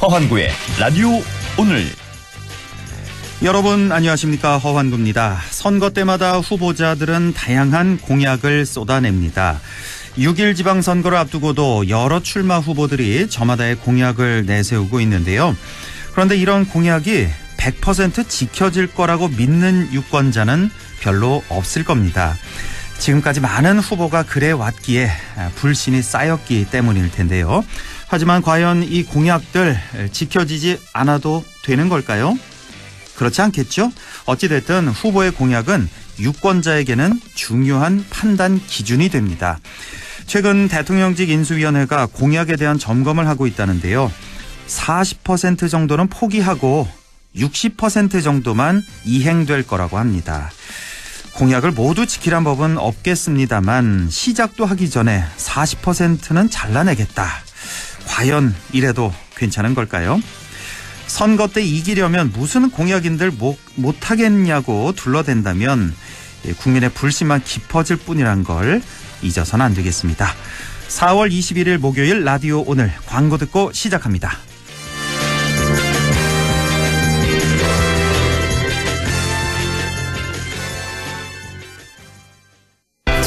허환구의 라디오 오늘. 여러분 안녕하십니까, 허환구입니다. 선거 때마다 후보자들은 다양한 공약을 쏟아냅니다. 6.1 지방선거를 앞두고도 여러 출마 후보들이 저마다의 공약을 내세우고 있는데요. 그런데 이런 공약이 100% 지켜질 거라고 믿는 유권자는 별로 없을 겁니다. 지금까지 많은 후보가 그래왔기에 불신이 쌓였기 때문일 텐데요. 하지만 과연 이 공약들 지켜지지 않아도 되는 걸까요? 그렇지 않겠죠? 어찌됐든 후보의 공약은 유권자에게는 중요한 판단 기준이 됩니다. 최근 대통령직 인수위원회가 공약에 대한 점검을 하고 있다는데요. 40% 정도는 포기하고 60% 정도만 이행될 거라고 합니다. 공약을 모두 지키란 법은 없겠습니다만 시작도 하기 전에 40%는 잘라내겠다. 과연 이래도 괜찮은 걸까요? 선거 때 이기려면 무슨 공약인들 못하겠냐고 둘러댄다면 국민의 불신만 깊어질 뿐이란 걸 잊어서는 안 되겠습니다. 4월 21일 목요일 라디오 오늘 광고 듣고 시작합니다.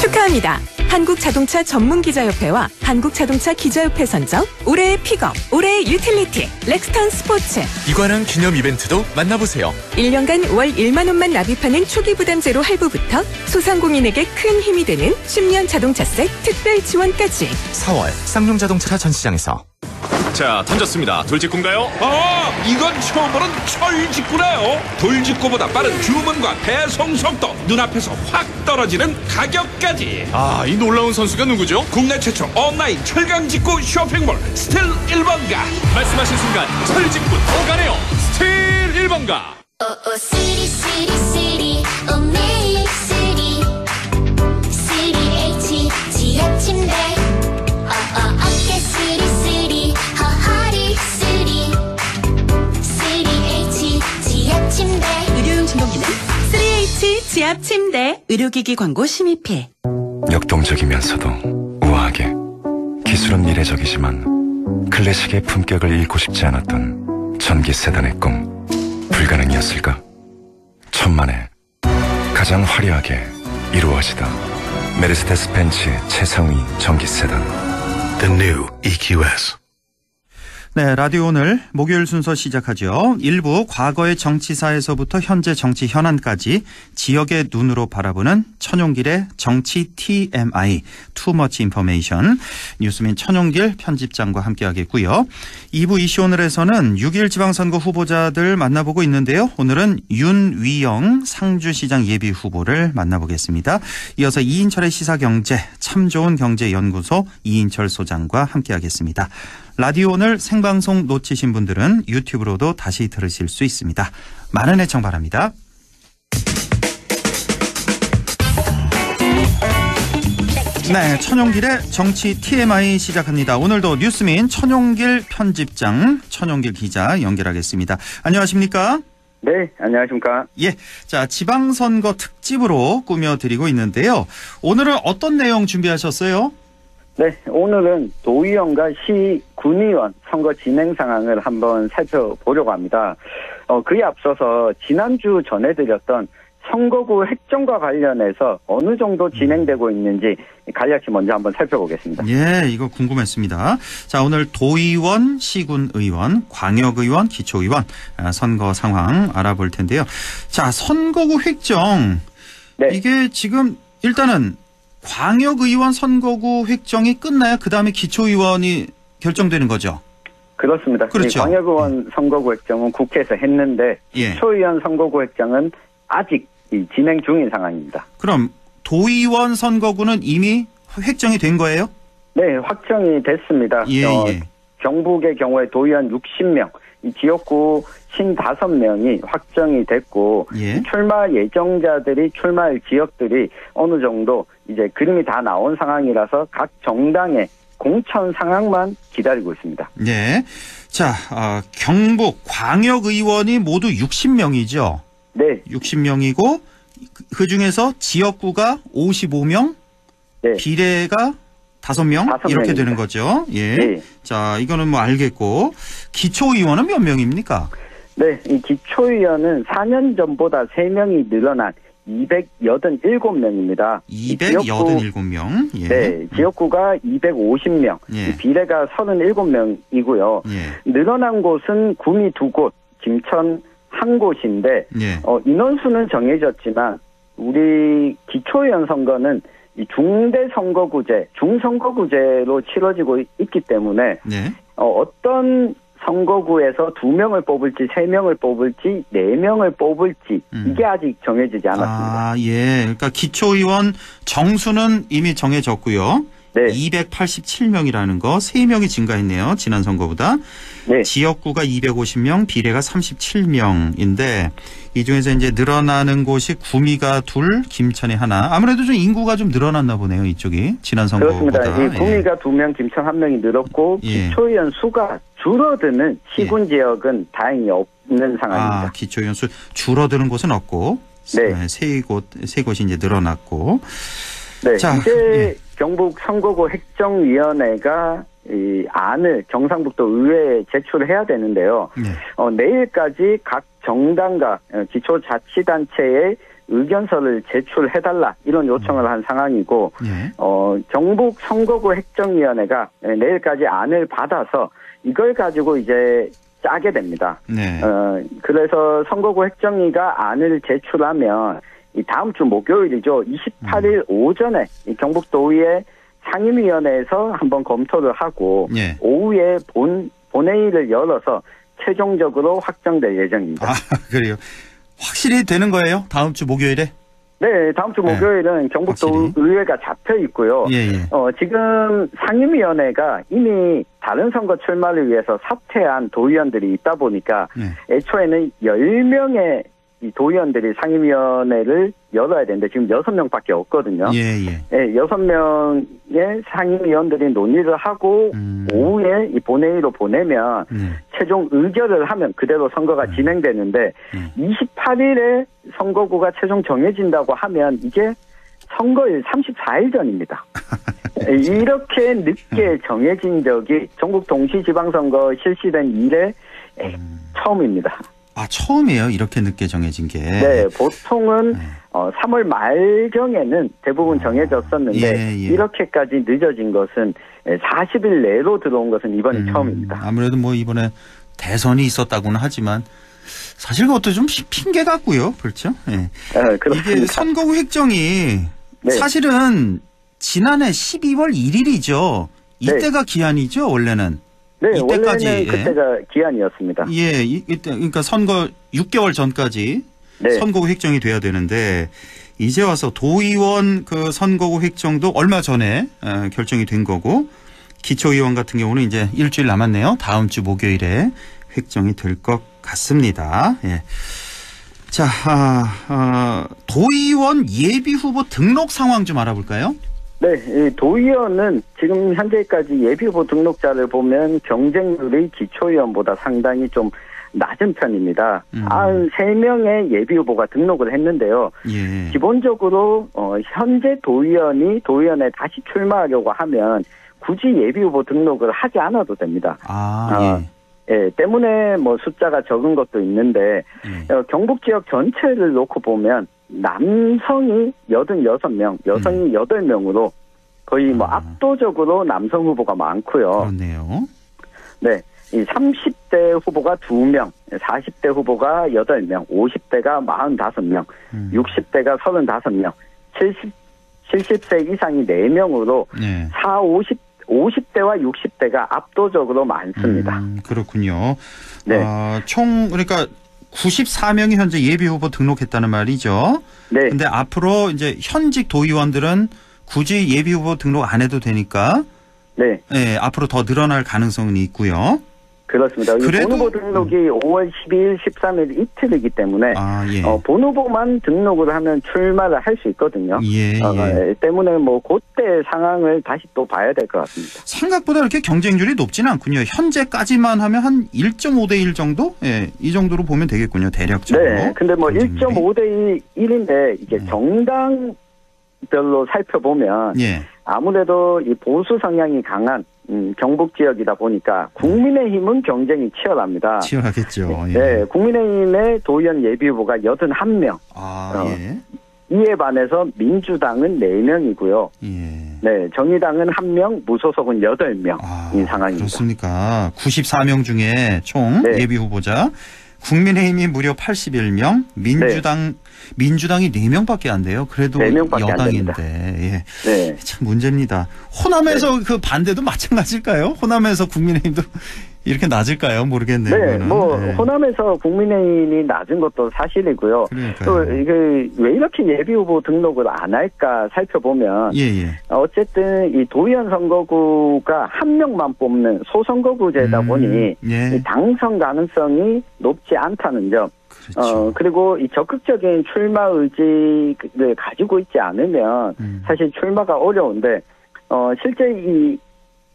축하합니다. 한국자동차 전문기자협회와 한국자동차 기자협회 선정 올해의 픽업, 올해의 유틸리티 렉스턴 스포츠. 이관한 기념 이벤트도 만나보세요. 1년간 월 1만 원만 납입하는 초기 부담 제로 할부부터 소상공인에게 큰 힘이 되는 10년 자동차세 특별 지원까지. 4월 쌍용자동차 전시장에서. 자, 던졌습니다. 돌직구인가요? 이건 처음 보는 철직구네요. 돌직구보다 빠른 주문과 배송 속도, 눈앞에서 확 떨어지는 가격까지. 이 놀라운 선수가 누구죠? 국내 최초 온라인 철강직구 쇼핑몰 스틸 1번가. 말씀하신 순간 철직구 오가네요. 스틸 1번가. 쓰리 쓰리 쓰리 매일 쓰리 H 지압 침대 어깨 쓰리 쓰리 허리 쓰리 H 지압 침대. 의료용 진동기는 3H 지압 침대. 의료기기 광고 심의필. 역동적이면서도 우아하게, 기술은 미래적이지만 클래식의 품격을 잃고 싶지 않았던 전기 세단의 꿈, 불가능이었을까? 천만에 가장 화려하게 이루어지다. 메르세데스 벤츠 최상위 전기 세단 The New EQS. 네, 라디오 오늘 목요일 순서 시작하죠. 1부 과거의 정치사에서부터 현재 정치 현안까지 지역의 눈으로 바라보는 천용길의 정치 TMI, Too Much Information, 뉴스민 천용길 편집장과 함께하겠고요. 2부 이슈 오늘에서는 6.1 지방선거 후보자들 만나보고 있는데요. 오늘은 윤위영 상주시장 예비후보를 만나보겠습니다. 이어서 이인철의 시사경제, 참 좋은 경제연구소 이인철 소장과 함께하겠습니다. 라디오 오늘 생방송 놓치신 분들은 유튜브로도 다시 들으실 수 있습니다. 많은 애청 바랍니다. 네, 천용길의 정치 TMI 시작합니다. 오늘도 뉴스민 천용길 편집장, 천용길 기자 연결하겠습니다. 안녕하십니까? 네, 안녕하십니까? 예, 자, 지방선거 특집으로 꾸며드리고 있는데요. 오늘은 어떤 내용 준비하셨어요? 네, 오늘은 도의원과 시, 군의원 선거 진행 상황을 한번 살펴보려고 합니다. 그에 앞서서 지난주 전해드렸던 선거구 획정과 관련해서 어느 정도 진행되고 있는지 간략히 먼저 한번 살펴보겠습니다. 예, 이거 궁금했습니다. 자, 오늘 도의원, 시군의원, 광역의원, 기초의원 선거 상황 알아볼 텐데요. 자, 선거구 획정. 네. 이게 지금 일단은 광역의원 선거구 획정이 끝나야 그다음에 기초의원이 결정되는 거죠? 그렇습니다. 그렇죠. 광역의원 선거구 획정은 국회에서 했는데 예. 기초의원 선거구 획정은 아직 진행 중인 상황입니다. 그럼 도의원 선거구는 이미 획정이 된 거예요? 네, 확정이 됐습니다. 예. 경북의 경우에 도의원 60명, 이 지역구 55명이 확정이 됐고 예. 출마 예정자들이 출마할 지역들이 어느 정도 이제 그림이 다 나온 상황이라서 각 정당의 공천 상황만 기다리고 있습니다. 네. 자, 경북 광역의원이 모두 60명이죠? 네. 60명이고 그중에서 지역구가 55명, 네. 비례가 5명? 다섯 이렇게 명입니다. 되는 거죠. 예. 네. 자, 이거는 뭐 알겠고. 기초의원은 몇 명입니까? 네, 이 기초의원은 4년 전보다 3명이 늘어난 287명입니다. 287명. 예. 네, 지역구가 250명, 예. 비례가 37명이고요. 예. 늘어난 곳은 구미 2곳, 김천 1곳인데 예. 인원수는 정해졌지만 우리 기초의원 선거는 이 중대선거구제, 중선거구제로 치러지고 있기 때문에 네. 어떤 선거구에서 2명을 뽑을지 3명을 뽑을지 4명을 뽑을지 이게 아직 정해지지 않았습니다. 아, 예. 그러니까 기초의원 정수는 이미 정해졌고요. 네. 287명이라는 거 3명이 증가했네요. 지난 선거보다. 네. 지역구가 250명, 비례가 37명인데 이 중에서 이제 늘어나는 곳이 구미가 2, 김천이 1. 아무래도 좀 인구가 좀 늘어났나 보네요. 이쪽이 지난 선거보다. 그렇습니다. 이 구미가 2명, 김천 1명이 늘었고 예. 기초의원 수가 줄어드는 시군 지역은 다행히 없는 상황입니다. 아, 기초의원 수 줄어드는 곳은 없고 네. 세 곳이 이제 늘어났고. 네. 자, 이제 예. 경북 선거구 획정위원회가 이 안을 경상북도 의회에 제출해야 되는데요. 네. 내일까지 각 정당과 기초자치단체에 의견서를 제출해달라 이런 요청을 한 상황이고 네. 경북 선거구 획정위원회가 내일까지 안을 받아서 이걸 가지고 이제 짜게 됩니다. 네. 그래서 선거구 획정위가 안을 제출하면 이 다음 주 목요일이죠. 28일 오전에 이 경북도의회 상임위원회에서 한번 검토를 하고 예. 오후에 본회의를 열어서 최종적으로 확정될 예정입니다. 아, 그래요. 확실히 되는 거예요? 다음 주 목요일에? 네, 다음 주 목요일은 경북도 의회가 잡혀 있고요. 예, 예. 지금 상임위원회가 이미 다른 선거 출마를 위해서 사퇴한 도의원들이 있다 보니까 애초에는 10명의 이 도의원들이 상임위원회를 열어야 되는데 지금 6명밖에 없거든요. 예, 예. 네, 6명의 상임위원들이 논의를 하고 오후에 이 본회의로 보내면 최종 의결을 하면 그대로 선거가 진행되는데 28일에 선거구가 최종 정해진다고 하면 이게 선거일 34일 전입니다. 이렇게 늦게 정해진 적이 전국 동시지방선거 실시된 이래 처음입니다. 아, 처음이에요? 이렇게 늦게 정해진 게? 네, 보통은 3월 말경에는 대부분 정해졌었는데 예, 예. 이렇게까지 늦어진 것은 40일 내로 들어온 것은 이번이 처음입니다. 아무래도 뭐 이번에 대선이 있었다고는 하지만 사실 그것도 좀 핑계 같고요. 그렇죠? 네. 그렇습니다. 이게 선거구 획정이 네. 사실은 지난해 12월 1일이죠. 이때가 기한이죠, 원래는. 네, 이때까지, 원래는 그때가 기한이었습니다. 예, 이때 그러니까 선거 6개월 전까지 네. 선거구 획정이 돼야 되는데 이제 와서 도의원 그 선거구 획정도 얼마 전에 결정이 된 거고 기초의원 같은 경우는 이제 일주일 남았네요. 다음 주 목요일에 획정이 될 것 같습니다. 예. 자, 도의원 예비 후보 등록 상황 좀 알아볼까요? 네, 이 도의원은 지금 현재까지 예비후보 등록자를 보면 경쟁률이 기초의원보다 상당히 좀 낮은 편입니다. 93명의 예비후보가 등록을 했는데요. 예. 기본적으로 현재 도의원이 도의원에 다시 출마하려고 하면 굳이 예비후보 등록을 하지 않아도 됩니다. 예, 때문에 뭐 숫자가 적은 것도 있는데 경북 지역 전체를 놓고 보면 남성이 86명, 여성이 8명으로 거의 뭐 압도적으로 남성 후보가 많고요. 그렇네요. 네. 이 30대 후보가 2명, 40대 후보가 8명, 50대가 45명, 60대가 35명, 70세 이상이 4명으로 50대와 60대가 압도적으로 많습니다. 그렇군요. 네. 총 그러니까 94명이 현재 예비 후보 등록했다는 말이죠. 네. 근데 앞으로 이제 현직 도의원들은 굳이 예비 후보 등록 안 해도 되니까 네. 예, 앞으로 더 늘어날 가능성은 있고요. 그렇습니다. 본 후보 등록이 5월 12일, 13일 이틀이기 때문에 본 후보만 등록을 하면 출마를 할 수 있거든요. 때문에 뭐 그때 상황을 다시 또 봐야 될 것 같습니다. 생각보다 이렇게 경쟁률이 높지는 않군요. 현재까지만 하면 한 1.5대 1 정도? 예, 이 정도로 보면 되겠군요. 대략적으로. 네. 근데 뭐 1.5대 1인데 이게 정당별로 살펴보면 아무래도 이 보수 성향이 강한 경북 지역이다 보니까 국민의힘은 경쟁이 치열합니다. 치열하겠죠. 예. 네, 국민의힘의 도의원 예비후보가 81명. 예. 이에 반해서 민주당은 4명이고요. 예. 네, 정의당은 1명, 무소속은 8명인 상황입니다. 그렇습니까? 94명 중에 총 네. 예비 후보자, 국민의힘이 무려 81명, 민주당이 4명밖에 안 돼요. 그래도 4명밖에 안 여당인데, 됩니다. 예. 네. 참 문제입니다. 호남에서 그 반대도 마찬가지일까요? 호남에서 국민의힘도 이렇게 낮을까요? 모르겠네요. 네, 그거는. 네. 호남에서 국민의힘이 낮은 것도 사실이고요. 그러니까요. 또 이게 왜 이렇게 예비 후보 등록을 안 할까 살펴보면, 예. 어쨌든 이 도의원 선거구가 한 명만 뽑는 소선거구제다 보니 예. 이 당선 가능성이 높지 않다는 점. 그렇죠. 그리고 이 적극적인 출마 의지를 가지고 있지 않으면 사실 출마가 어려운데, 실제 이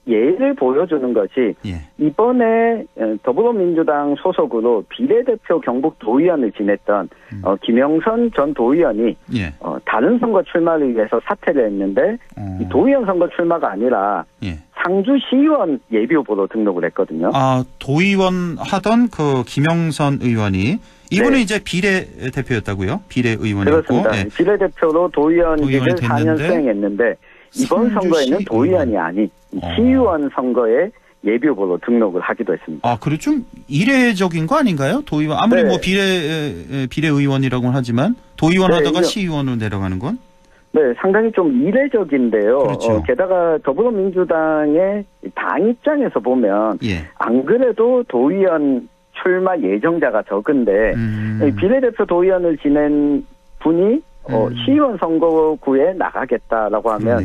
예를 보여주는 것이 예. 이번에 더불어민주당 소속으로 비례대표 경북 도의원을 지냈던 김영선 전 도의원이 예. 다른 선거 출마를 위해서 사퇴를 했는데 이 도의원 선거 출마가 아니라 예. 상주시의원 예비후보로 등록을 했거든요. 도의원 하던 그 김영선 의원이 이분은 네. 이제 비례대표였다고요? 비례의원이었고. 그렇습니다. 예. 비례대표로 도의원직을 도의원이 4년 됐는데 수행했는데 이번 선거에는 도의원이 아닌 시의원 선거에 예비후보로 등록을 하기도 했습니다. 그리고 좀 이례적인 거 아닌가요? 도의원 아무리 네. 뭐 비례의원이라고는 하지만 도의원 네, 하다가 이거- 시의원으로 내려가는 건? 네, 상당히 좀 이례적인데요. 그렇죠. 게다가 더불어민주당의 당 입장에서 보면 예. 안 그래도 도의원 출마 예정자가 적은데 비례대표 도의원을 지낸 분이 시의원 선거구에 나가겠다라고 하면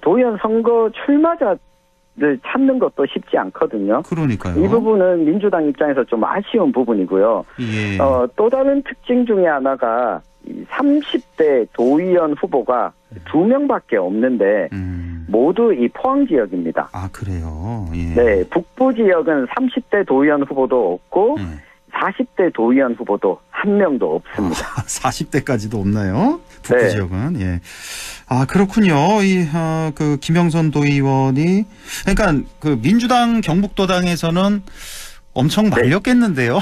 도의원 선거 출마자를 찾는 것도 쉽지 않거든요. 그러니까요. 이 부분은 민주당 입장에서 좀 아쉬운 부분이고요. 예. 또 다른 특징 중에 하나가 이 30대 도의원 후보가 2명밖에 없는데 모두 이 포항 지역입니다. 그래요. 예. 네, 북부 지역은 30대 도의원 후보도 없고 40대 도의원 후보도 1명도 없습니다. 40대까지도 없나요? 북부 네. 지역은. 예. 그렇군요. 그 김영선 도의원이 그러니까 그 민주당 경북도당에서는 엄청 말렸겠는데요.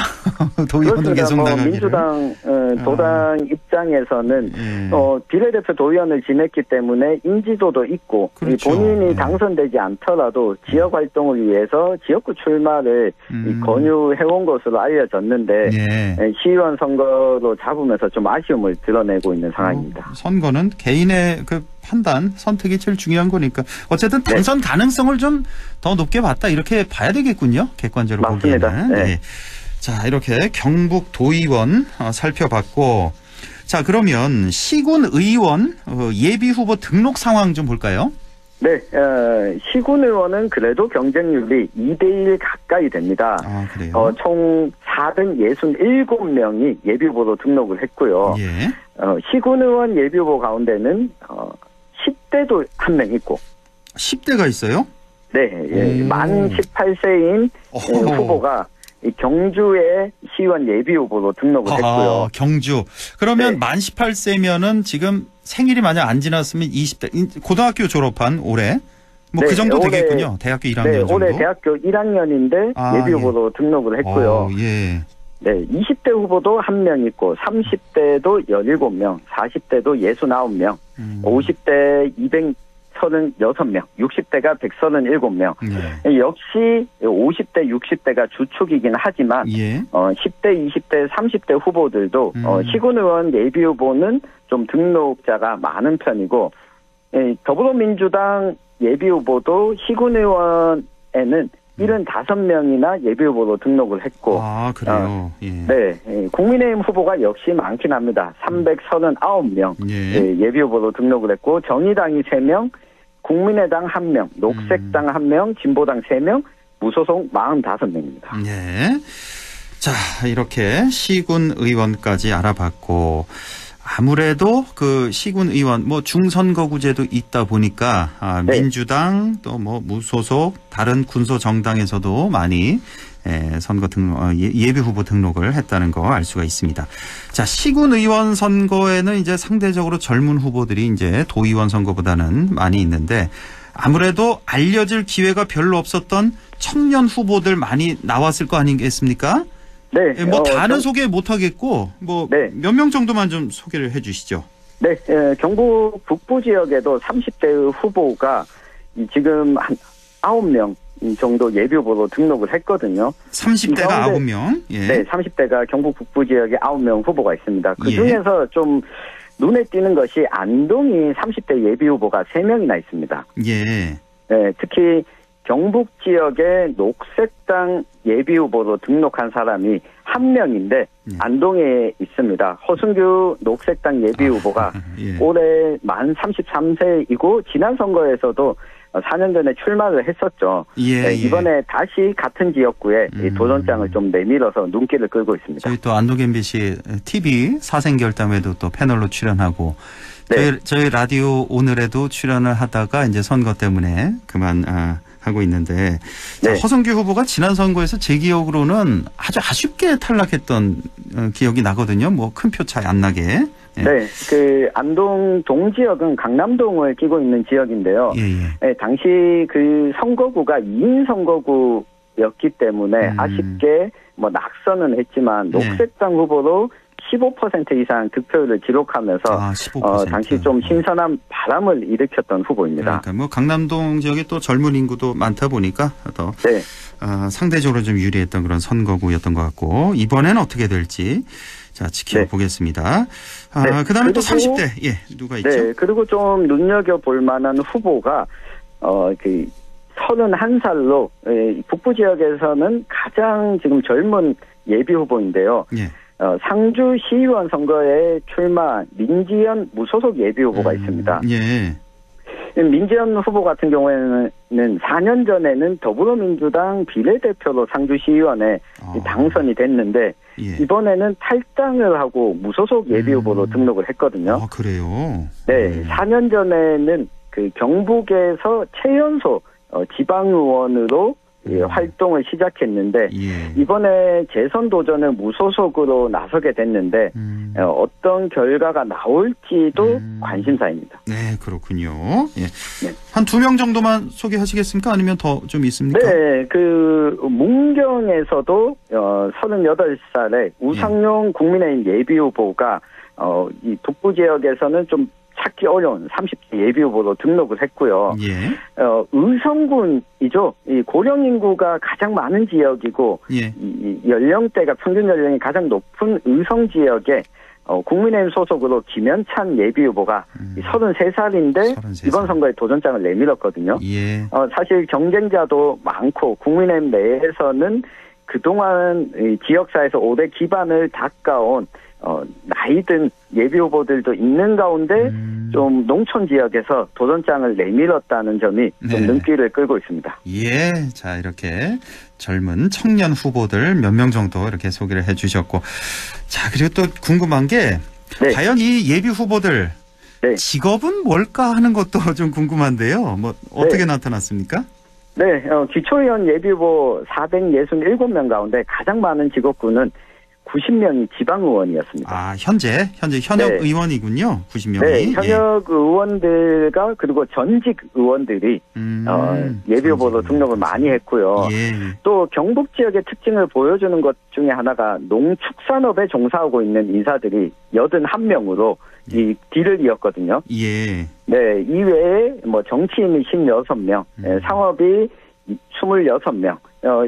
도의원을 계속 나가기를. 민주당 도당 입장에서는 비례대표 도의원을 지냈기 때문에 인지도도 있고 그렇죠. 본인이 당선되지 않더라도 지역 활동을 위해서 지역구 출마를 권유해온 것으로 알려졌는데 시의원 선거로 잡으면서 좀 아쉬움을 드러내고 있는 상황입니다. 선거는 개인의 그 판단, 선택이 제일 중요한 거니까 어쨌든 당선 가능성을 좀 더 높게 봤다 이렇게 봐야 되겠군요. 객관적으로 맞습니다. 보기에는. 네. 네. 자, 이렇게 경북 도의원 살펴봤고 자, 그러면 시군 의원 예비 후보 등록 상황 좀 볼까요? 네, 시군 의원은 그래도 경쟁률이 2대1 가까이 됩니다. 그래요? 총 467명이 예비 후보로 등록을 했고요. 예. 시군 의원 예비 후보 가운데는 10대도 한 명 있고. 10대가 있어요? 네, 만 18세인 후보가 이 경주의 시의원 예비 후보로 등록을 했고요. 경주. 그러면 만 18세면은 지금 생일이 만약 안 지났으면 20대, 고등학교 졸업한 올해 뭐 그 정도 되겠군요. 대학교 1학년 정도. 올해 대학교 1학년인데 예비 후보로 등록을 했고요. 예. 네, 20대 후보도 1명 있고 30대도 17명, 40대도 69명, 50대 236명, 60대가 137명. 역시 50대, 60대가 주축이긴 하지만 10대, 20대, 30대 후보들도 시군 의원 예비 후보는 좀 등록자가 많은 편이고 더불어민주당 예비 후보도 시군 의원에는 75명이나 예비 후보로 등록을 했고. 그래요? 네. 국민의힘 후보가 역시 많긴 합니다. 339명 예비 후보로 등록을 했고 정의당이 3명, 국민의당 1명, 녹색당 1명, 진보당 3명, 무소속 45명입니다. 네. 자, 이렇게 시군 의원까지 알아봤고 아무래도 그 시군 의원 뭐 중선거구제도 있다 보니까 민주당 또 뭐 무소속 다른 군소 정당에서도 많이 선거 등록, 예비 후보 등록을 했다는 거 알 수가 있습니다. 자, 시군 의원 선거에는 이제 상대적으로 젊은 후보들이 이제 도의원 선거보다는 많이 있는데 아무래도 알려질 기회가 별로 없었던 청년 후보들 많이 나왔을 거 아니겠습니까? 네. 뭐 다는 소개 못 하겠고 뭐 몇 명 정도만 좀 소개를 해 주시죠. 네. 경북 북부 지역에도 30대 후보가 지금 한 9명 정도 예비 후보로 등록을 했거든요. 30대가 9명? 예. 네, 30대가 경북 북부 지역에 9명 후보가 있습니다. 그중에서 좀 눈에 띄는 것이 안동이 30대 예비 후보가 3명이나 있습니다. 예. 네, 특히 경북 지역의 녹색당 예비 후보로 등록한 사람이 1명인데 안동에 있습니다. 허순규 녹색당 예비 후보가 올해 만 33세이고 지난 선거에서도 4년 전에 출마를 했었죠. 네, 이번에 다시 같은 지역구에 도전장을 좀 내밀어서 눈길을 끌고 있습니다. 저희 또 안동 MBC TV 사생결담에도 또 패널로 출연하고 저희 라디오 오늘에도 출연을 하다가 이제 선거 때문에 그만 하고 있는데 자, 허성규 후보가 지난 선거에서 제 기억으로는 아주 아쉽게 탈락했던 기억이 나거든요. 뭐 큰 표 차이 안 나게. 네, 그 안동 동지역은 강남동을 끼고 있는 지역인데요. 네, 당시 그 선거구가 2인 선거구였기 때문에 아쉽게 뭐 낙선은 했지만 녹색당 후보로 15% 이상 득표율을 기록하면서 15%. 당시 좀 신선한 바람을 일으켰던 후보입니다. 그러니까 뭐 강남동 지역에 또 젊은 인구도 많다 보니까 더 상대적으로 좀 유리했던 그런 선거구였던 것 같고 이번에는 어떻게 될지 자 지켜보겠습니다. 그다음에 또 30대 누가 있죠? 네, 그리고 좀 눈여겨볼 만한 후보가 그 31살로 북부 지역에서는 가장 지금 젊은 예비 후보인데요. 상주 시의원 선거에 출마 민지연 무소속 예비 후보가 있습니다. 민지연 후보 같은 경우에는 4년 전에는 더불어민주당 비례대표로 상주 시의원에 당선이 됐는데 이번에는 탈당을 하고 무소속 예비 후보로 등록을 했거든요. 아, 그래요? 네, 4년 전에는 그 경북에서 최연소 지방의원으로 활동을 시작했는데 이번에 재선 도전을 무소속으로 나서게 됐는데 어떤 결과가 나올지도 관심사입니다. 네, 그렇군요. 한 2명 정도만 소개하시겠습니까? 아니면 더 좀 있습니까? 네, 그 문경에서도 38살의 우상용 국민의힘 예비 후보가 이 북부 지역에서는 좀 찾기 어려운 30대 예비 후보로 등록을 했고요. 의성군이죠. 이 고령 인구가 가장 많은 지역이고 이 연령대가 평균 연령이 가장 높은 의성 지역에 국민의힘 소속으로 김현찬 예비 후보가 33살인데 33살. 이번 선거에 도전장을 내밀었거든요. 사실 경쟁자도 많고 국민의힘 내에서는 그동안 지역사에서 오래 기반을 닦아온 나이든 예비 후보들도 있는 가운데 좀 농촌 지역에서 도전장을 내밀었다는 점이 좀 눈길을 끌고 있습니다. 자 이렇게 젊은 청년 후보들 몇 명 정도 이렇게 소개를 해주셨고 자 그리고 또 궁금한 게 과연 이 예비 후보들 직업은 뭘까 하는 것도 좀 궁금한데요. 뭐 어떻게 나타났습니까? 네, 기초의원 예비후보 467명 가운데 가장 많은 직업군은 90명이 지방의원이었습니다. 아, 현재 현역 의원이군요. 90명이. 네, 현역 의원들과 그리고 전직 의원들이 예비후보로 등록을 많이 했고요. 또 경북 지역의 특징을 보여주는 것 중에 하나가 농축산업에 종사하고 있는 인사들이 81명으로 이 뒤를 이었거든요. 네, 이외에 뭐 정치인이 16명, 상업이 26명,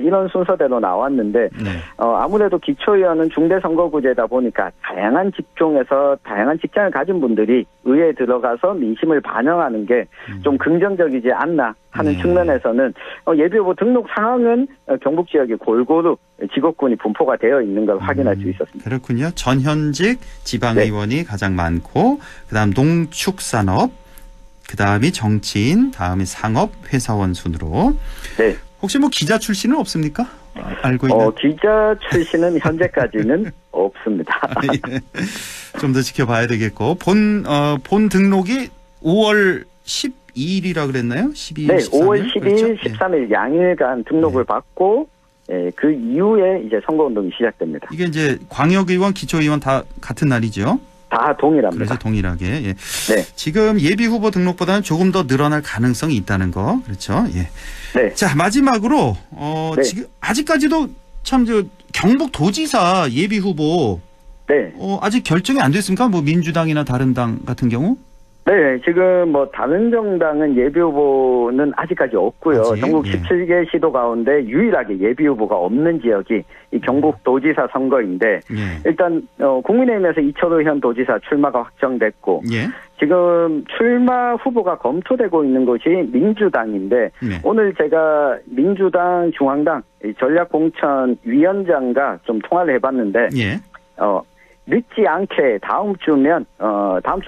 이런 순서대로 나왔는데, 아무래도 기초의원은 중대선거구제다 보니까 다양한 직종에서 다양한 직장을 가진 분들이 의회에 들어가서 민심을 반영하는 게 좀 긍정적이지 않나 하는 측면에서는 예비후보 등록 상황은 경북 지역에 골고루 직업군이 분포가 되어 있는 걸 확인할 수 있었습니다. 그렇군요. 전현직 지방의원이 가장 많고, 그다음 농축산업, 그다음이 정치인, 다음이 상업, 회사원 순으로. 혹시 뭐 기자 출신은 없습니까? 알고 있는. 기자 출신은 현재까지는 없습니다. 좀 더 지켜봐야 되겠고 본 등록이 5월 12일이라 그랬나요? 12일, 네, 13일? 5월 12일, 그렇죠? 13일 양일간 등록을 받고 그 이후에 이제 선거운동이 시작됩니다. 이게 이제 광역의원, 기초의원 다 같은 날이죠? 다 동일합니다. 그래서 동일하게. 예. 네. 지금 예비 후보 등록보다는 조금 더 늘어날 가능성이 있다는 거. 그렇죠? 예. 네. 자, 마지막으로 네. 지금 아직까지도 참 경북도지사 예비 후보 네. 아직 결정이 안 됐습니까? 뭐 민주당이나 다른 당 같은 경우? 네, 지금 뭐 다른 정당은 예비 후보는 아직까지 없고요. 아직? 전국 예. 17개 시도 가운데 유일하게 예비 후보가 없는 지역이 이 경북도지사 선거인데 예. 일단 국민의힘에서 이철우 현 도지사 출마가 확정됐고 예. 지금 출마 후보가 검토되고 있는 곳이 민주당인데 네. 오늘 제가 민주당 중앙당 전략공천위원장과 좀 통화를 해봤는데 예. 늦지 않게 다음 주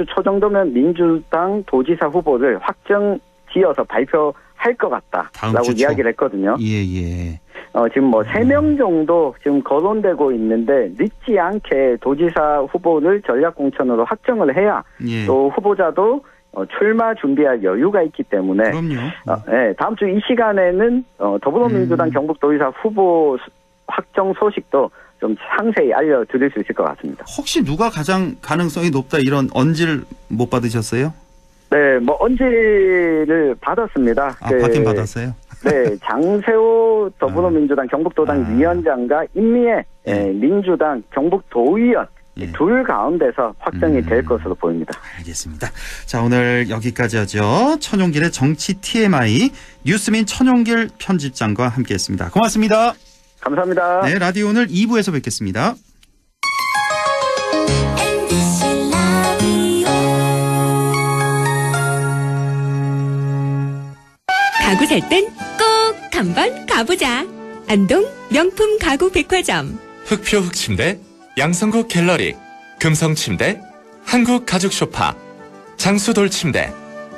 초 정도면 민주당 도지사 후보를 확정 지어서 발표할 것 같다라고 이야기를 했거든요. 예. 지금 뭐 3명 정도 지금 거론되고 있는데 늦지 않게 도지사 후보를 전략공천으로 확정을 해야 예. 또 후보자도 출마 준비할 여유가 있기 때문에 그럼요. 네, 다음 주 이 시간에는 더불어민주당 경북도지사 후보 확정 소식도 좀 상세히 알려드릴 수 있을 것 같습니다. 혹시 누가 가장 가능성이 높다 이런 언지를 못 받으셨어요? 네, 뭐 언지를 받았습니다. 받긴 받았어요? 네, 장세호 더불어민주당 경북도당 위원장과 임미애 민주당 경북도의원 둘 가운데서 확정이 될 것으로 보입니다. 알겠습니다. 자, 오늘 여기까지 하죠. 천용길의 정치 TMI 뉴스민 천용길 편집장과 함께했습니다. 고맙습니다. 감사합니다. 네, 라디오 오늘 2부에서 뵙겠습니다. 가구 살 땐 꼭 한번 가보자. 안동 명품 가구 백화점. 흑표 흑침대, 양성국 갤러리, 금성침대, 한국 가죽 소파, 장수돌 침대.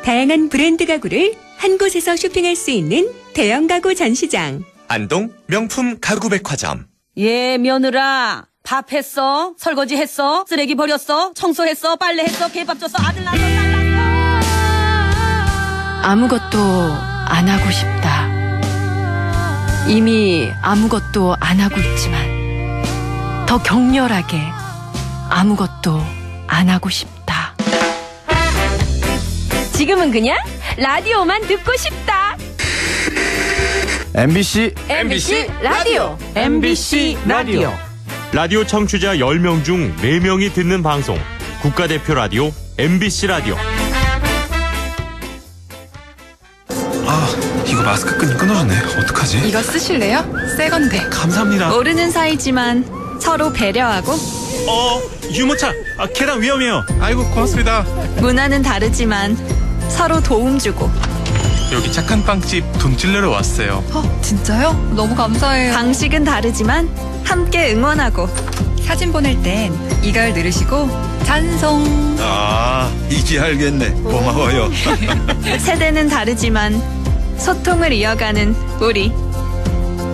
다양한 브랜드 가구를 한 곳에서 쇼핑할 수 있는 대형 가구 전시장. 안동 명품 가구 백화점. 예, 며느라. 밥 했어? 설거지 했어? 쓰레기 버렸어? 청소했어? 빨래했어? 개밥 줬어? 아들 낳았어? 딸 낳았어? 아무것도 안 하고 싶다. 이미 아무것도 안 하고 있지만 더 격렬하게 아무것도 안 하고 싶다. 지금은 그냥 라디오만 듣고 싶다. MBC 라디오. MBC 라디오. 라디오 청취자 10명 중 4명이 듣는 방송. 국가대표 라디오 MBC 라디오. 이거 마스크 끈이 끊어졌네. 어떡하지? 이거 쓰실래요? 새 건데. 감사합니다. 모르는 사이지만 서로 배려하고 유모차. 계단 위험해요. 아이고 고맙습니다. 문화는 다르지만 서로 도움 주고 여기 착한 빵집 돈 찔러러 왔어요. 진짜요? 너무 감사해요. 방식은 다르지만 함께 응원하고 사진 보낼 땐 이걸 누르시고 찬송. 이제 알겠네. 고마워요. 세대는 다르지만 소통을 이어가는 우리.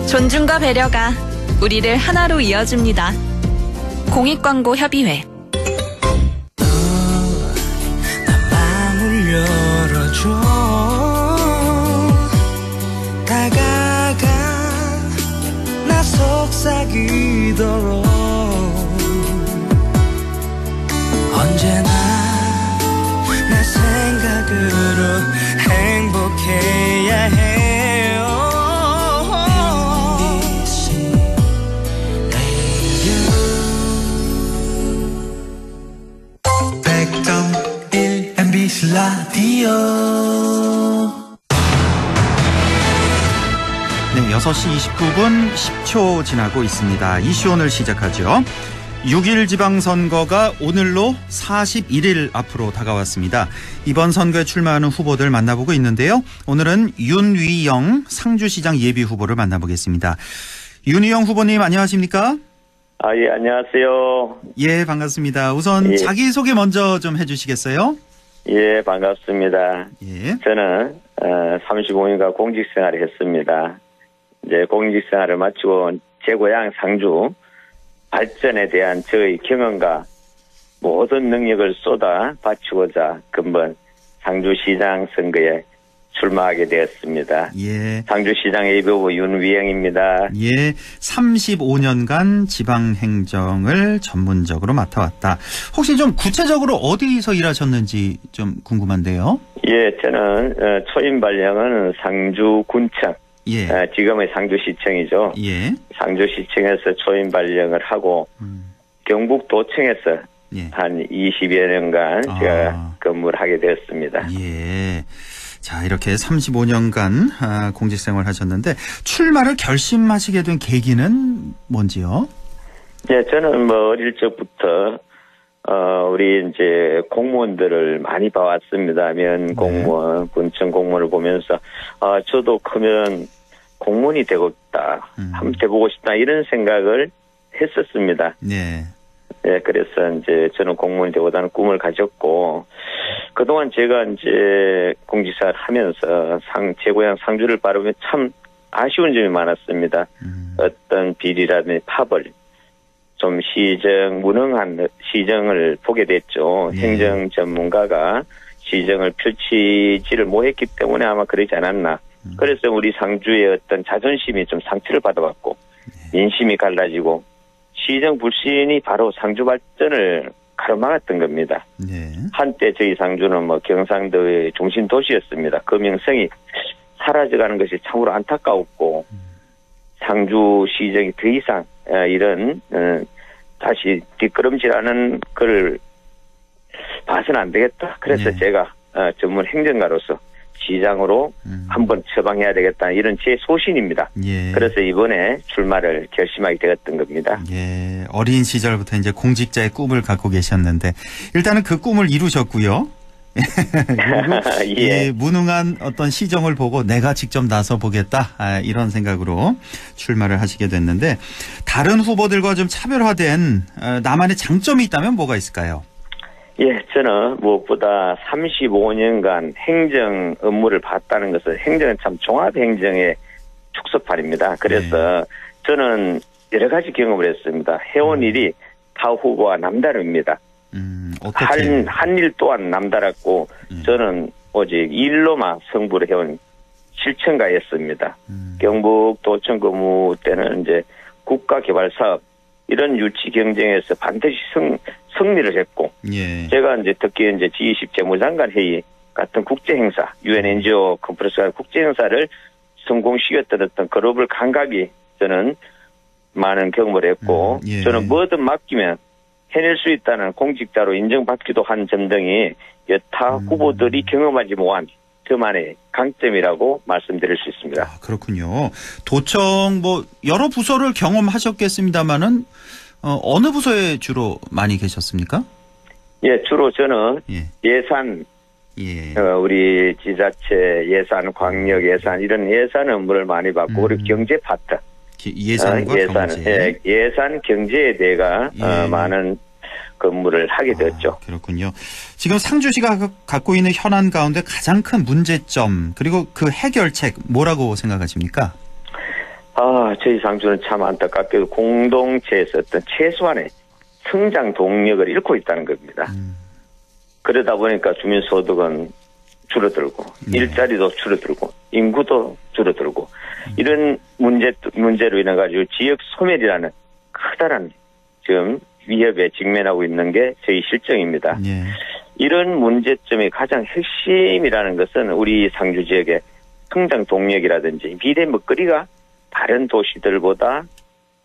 존중과 배려가 우리를 하나로 이어줍니다. 공익광고협의회. 마음을 열어줘. 다가가 나 속삭이도록. 언제나 내 생각으로 행복해야 해요. MBC 라디오. 네, 6시 29분 10초 지나고 있습니다. 이슈 오늘 시작하죠. 6일 지방선거가 오늘로 41일 앞으로 다가왔습니다. 이번 선거에 출마하는 후보들 만나보고 있는데요. 오늘은 윤위영 상주시장 예비후보를 만나보겠습니다. 윤위영 후보님 안녕하십니까? 예, 안녕하세요. 예, 반갑습니다. 우선 예. 자기소개 먼저 좀 해주시겠어요? 예, 반갑습니다. 예. 저는 35년간 공직생활을 했습니다. 이제 공직생활을 마치고 제 고향 상주 발전에 대한 저의 경험과 모든 능력을 쏟아 바치고자 근본 상주시장 선거에 출마하게 되었습니다. 예. 상주시장 예비후보 윤위영입니다. 예. 35년간 지방행정을 전문적으로 맡아왔다. 혹시 좀 구체적으로 어디서 일하셨는지 좀 궁금한데요. 예, 저는 초임 발령은 상주군청. 예. 지금의 상주시청이죠. 예. 상주시청에서 초임 발령을 하고 경북도청에서 예. 한 20여 년간 제가 근무를 하게 되었습니다. 예. 자, 이렇게 35년간 공직생활 하셨는데 출마를 결심하시게 된 계기는 뭔지요? 예, 저는 뭐 어릴 적부터 우리 이제 공무원들을 많이 봐왔습니다. 면 공무원, 군청 공무원을 보면서 저도 크면 공무원이 되고 싶다, 한번 돼보고 싶다 이런 생각을 했었습니다. 네. 예, 그래서 이제 저는 공무원이 되고자는 꿈을 가졌고, 그동안 제가 이제 공직생활을 하면서 제 고향 상주를 바라보면 참 아쉬운 점이 많았습니다. 어떤 비리라든지 파벌, 좀 무능한 시정을 보게 됐죠. 네. 행정 전문가가 시정을 펼치지를 못했기 때문에 아마 그러지 않았나. 그래서 우리 상주의 어떤 자존심이 좀 상처를 받아왔고, 민심이 갈라지고, 시정 불신이 바로 상주 발전을 가로막았던 겁니다. 네. 한때 저희 상주는 뭐 경상도의 중심 도시였습니다. 그 명성이 사라져가는 것이 참으로 안타까웠고, 상주 시정이 더 이상 이런 다시 뒷걸음질하는 걸 봐서는 안 되겠다. 그래서 네. 제가 전문 행정가로서 시장으로 한번 처방해야 되겠다. 이런 제 소신입니다. 예. 그래서 이번에 출마를 결심하게 되었던 겁니다. 예. 어린 시절부터 이제 공직자의 꿈을 갖고 계셨는데 일단은 그 꿈을 이루셨고요. 그리고 예. 무능한 어떤 시정을 보고 내가 직접 나서 보겠다 이런 생각으로 출마를 하시게 됐는데 다른 후보들과 좀 차별화된 나만의 장점이 있다면 뭐가 있을까요? 예, 저는 무엇보다 35년간 행정 업무를 봤다는 것은 행정은 참 종합행정의 축소판입니다. 그래서 저는 여러 가지 경험을 했습니다. 해온 일이 타 후보와 남다릅니다. 한 일 또한 남다랐고 저는 오직 일로만 승부를 해온 실천가였습니다. 경북도청 근무 때는 이제 국가개발사업 이런 유치 경쟁에서 반드시 승리를 했고, 예. 제가 이제 특히 이제 G20 재무장관 회의 같은 국제 행사, UN NGO 컨퍼런스 국제 행사를 성공시켰던 어떤 글로벌 감각이 저는 많은 경험을 했고, 예. 저는 뭐든 맡기면 해낼 수 있다는 공직자로 인정받기도 한 점 등이 여타 후보들이 경험하지 못한 저만의 강점이라고 말씀드릴 수 있습니다. 그렇군요. 도청 뭐 여러 부서를 경험하셨겠습니다마는 어느 부서에 주로 많이 계셨습니까? 예, 주로 저는 예. 예산, 예. 우리 지자체 예산, 광역 예산 이런 예산 업무를 많이 받고 우리 경제 파트, 예산과 경제, 예산 경제에 대해가 많은 근무를 하게 되었죠. 그렇군요. 지금 상주시가 갖고 있는 현안 가운데 가장 큰 문제점 그리고 그 해결책 뭐라고 생각하십니까? 저희 상주는 참 안타깝게도 공동체에서 어떤 최소한의 성장 동력을 잃고 있다는 겁니다. 그러다 보니까 주민소득은 줄어들고 일자리도 줄어들고 인구도 줄어들고 이런 문제로 인해 가지고 지역 소멸이라는 커다란 지금 위협에 직면하고 있는 게 저희 실정입니다. 예. 이런 문제점의 가장 핵심이라는 것은 우리 상주 지역의 성장 동력이라든지 미래 먹거리가 다른 도시들보다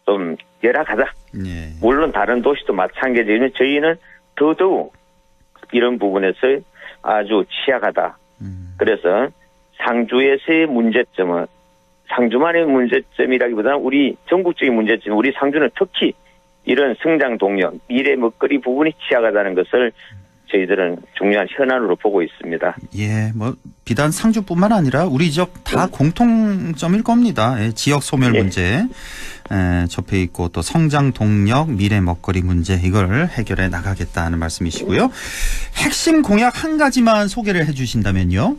좀 열악하다. 예. 물론 다른 도시도 마찬가지지만 저희는 더더욱 이런 부분에서 아주 취약하다. 그래서 상주에서의 문제점은 상주만의 문제점이라기보다는 우리 전국적인 문제점, 우리 상주는 특히 이런 성장 동력, 미래 먹거리 부분이 취약하다는 것을 저희들은 중요한 현안으로 보고 있습니다. 예, 뭐 비단 상주뿐만 아니라 우리 지역 다 공통점일 겁니다. 예, 지역 소멸 문제 접해 있고 또 성장 동력, 미래 먹거리 문제 이걸 해결해 나가겠다는 말씀이시고요. 핵심 공약 한 가지만 소개를 해주신다면요.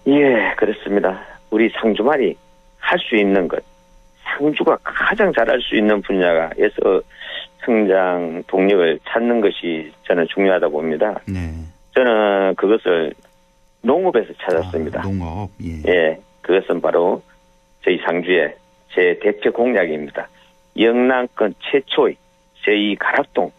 예, 그렇습니다. 우리 상주만이 할 수 있는 것, 상주가 가장 잘할 수 있는 분야에서 성장 동력을 찾는 것이 저는 중요하다고 봅니다. 네. 저는 그것을 농업에서 찾았습니다. 농업. 예. 예, 그것은 바로 저희 상주의 제 대표 공약입니다. 영남권 최초의 제2 가락동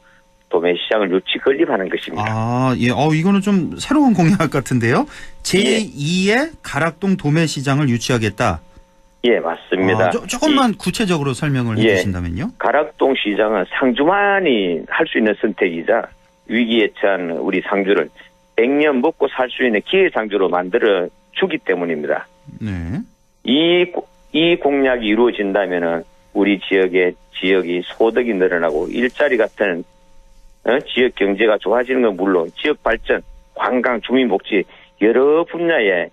도매시장을 유치 건립하는 것입니다. 아, 예. 이거는 좀 새로운 공약 같은데요. 제2의 가락동 도매시장을 유치하겠다. 예, 맞습니다. 조금만 구체적으로 설명을 해주신다면요. 가락동 시장은 상주만이 할 수 있는 선택이자 위기에 처한 우리 상주를 100년 먹고 살 수 있는 기회 상주로 만들어 주기 때문입니다. 네. 이 공약이 이루어진다면은 우리 지역이 소득이 늘어나고 일자리 같은 지역 경제가 좋아지는 건 물론 지역 발전, 관광, 주민복지 여러 분야에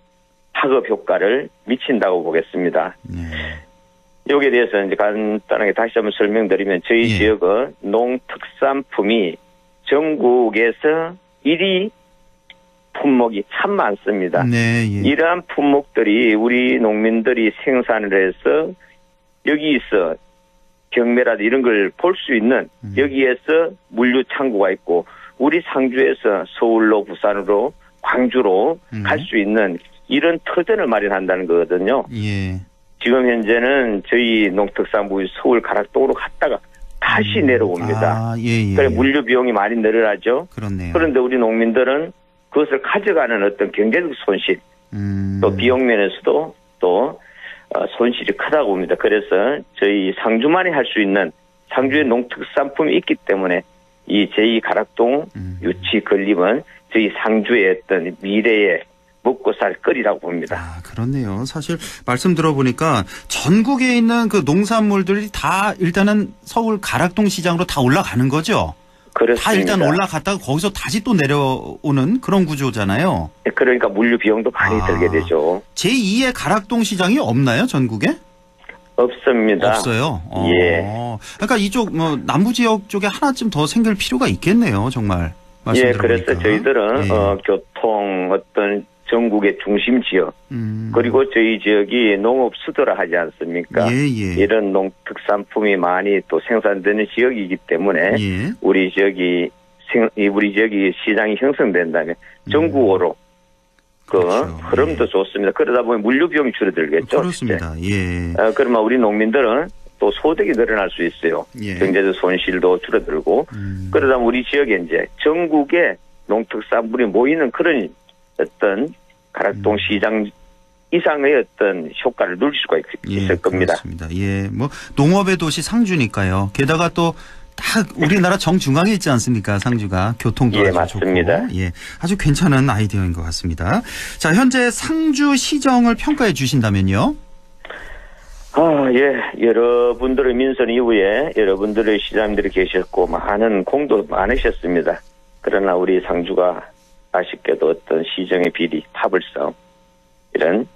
파급 효과를 미친다고 보겠습니다. 여기에 대해서 이제 간단하게 다시 한번 설명드리면 저희 지역은 농특산품이 전국에서 1위 품목이 참 많습니다. 이러한 품목들이 우리 농민들이 생산을 해서 여기서 경매라도 이런 걸 볼 수 있는 여기에서 물류 창고가 있고 우리 상주에서 서울로 부산으로 광주로 갈 수 있는 이런 터전을 마련한다는 거거든요. 지금 현재는 저희 농특산물이 서울 가락동으로 갔다가 다시 내려옵니다. 그래 물류 비용이 많이 늘어나죠. 그렇네요. 그런데 우리 농민들은 그것을 가져가는 어떤 경제적 손실, 또 비용 면에서도 또 손실이 크다고 봅니다. 그래서 저희 상주만이 할 수 있는 상주의 농특산품이 있기 때문에 이 제2 가락동 유치 건립은 저희 상주의 어떤 미래의 먹고 살 거리라고 봅니다. 아, 그렇네요. 사실 말씀 들어보니까 전국에 있는 그 농산물들이 다 일단은 서울 가락동 시장으로 다 올라가는 거죠? 그렇습니다. 다 일단 올라갔다가 거기서 다시 또 내려오는 그런 구조잖아요. 그러니까 물류 비용도 많이 들게 되죠. 제2의 가락동 시장이 없나요, 전국에? 없습니다. 없어요. 예. 그러니까 이쪽 남부 지역 쪽에 하나쯤 더 생길 필요가 있겠네요, 정말. 예, 그래서 저희들은 교통 어떤 전국의 중심 지역 그리고 저희 지역이 농업 수도라 하지 않습니까? 이런 농특산품이 많이 또 생산되는 지역이기 때문에 우리 지역이 시장이 형성된다면 전국으로 흐름도 좋습니다. 그러다 보면 물류 비용이 줄어들겠죠. 그렇습니다. 그러면 우리 농민들은 또 소득이 늘어날 수 있어요. 경제적 손실도 줄어들고 그러다 보면 우리 지역에 이제 전국에 농특산물이 모이는 그런 어떤 가락동 시장 이상의 어떤 효과를 누릴 수가 있을 겁니다. 그렇습니다. 뭐 농업의 도시 상주니까요. 게다가 또 딱 우리나라 정중앙에 있지 않습니까? 상주가 교통도 아주 맞습니다. 좋고. 아주 괜찮은 아이디어인 것 같습니다. 자, 현재 상주 시정을 평가해 주신다면요? 여러분들의 민선 이후에 여러분들의 시장님들이 계셨고 많은 공도 많으셨습니다. 그러나 우리 상주가 아쉽게도 어떤 시정의 비리, 파벌싸움 이런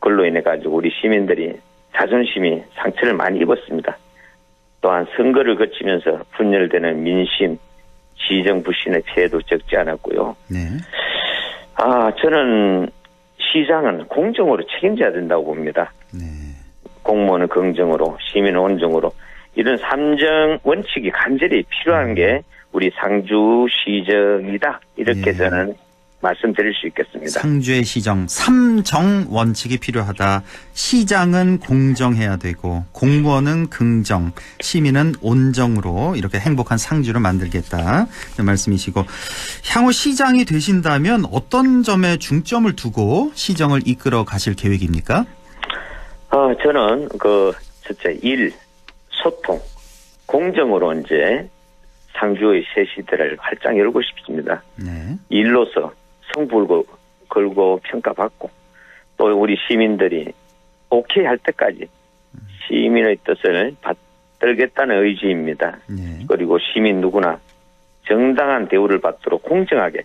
걸로 인해 가지고 우리 시민들이 자존심이 상처를 많이 입었습니다. 또한 선거를 거치면서 분열되는 민심, 시정 불신의 피해도 적지 않았고요. 저는 시장은 공정으로 책임져야 된다고 봅니다. 공무원은 긍정으로, 시민은 온정으로 이런 삼정 원칙이 간절히 필요한 게 우리 상주 시정이다. 이렇게 저는 말씀드릴 수 있겠습니다. 상주의 시정, 삼정 원칙이 필요하다. 시장은 공정해야 되고 공무원은 긍정, 시민은 온정으로 이렇게 행복한 상주를 만들겠다. 이런 말씀이시고 향후 시장이 되신다면 어떤 점에 중점을 두고 시정을 이끌어 가실 계획입니까? 저는 첫째 일, 소통, 공정으로 이제 상주의 새 시대를 활짝 열고 싶습니다. 일로서 성불 걸고 평가받고 또 우리 시민들이 오케이 할 때까지 시민의 뜻을 받들겠다는 의지입니다. 그리고 시민 누구나 정당한 대우를 받도록 공정하게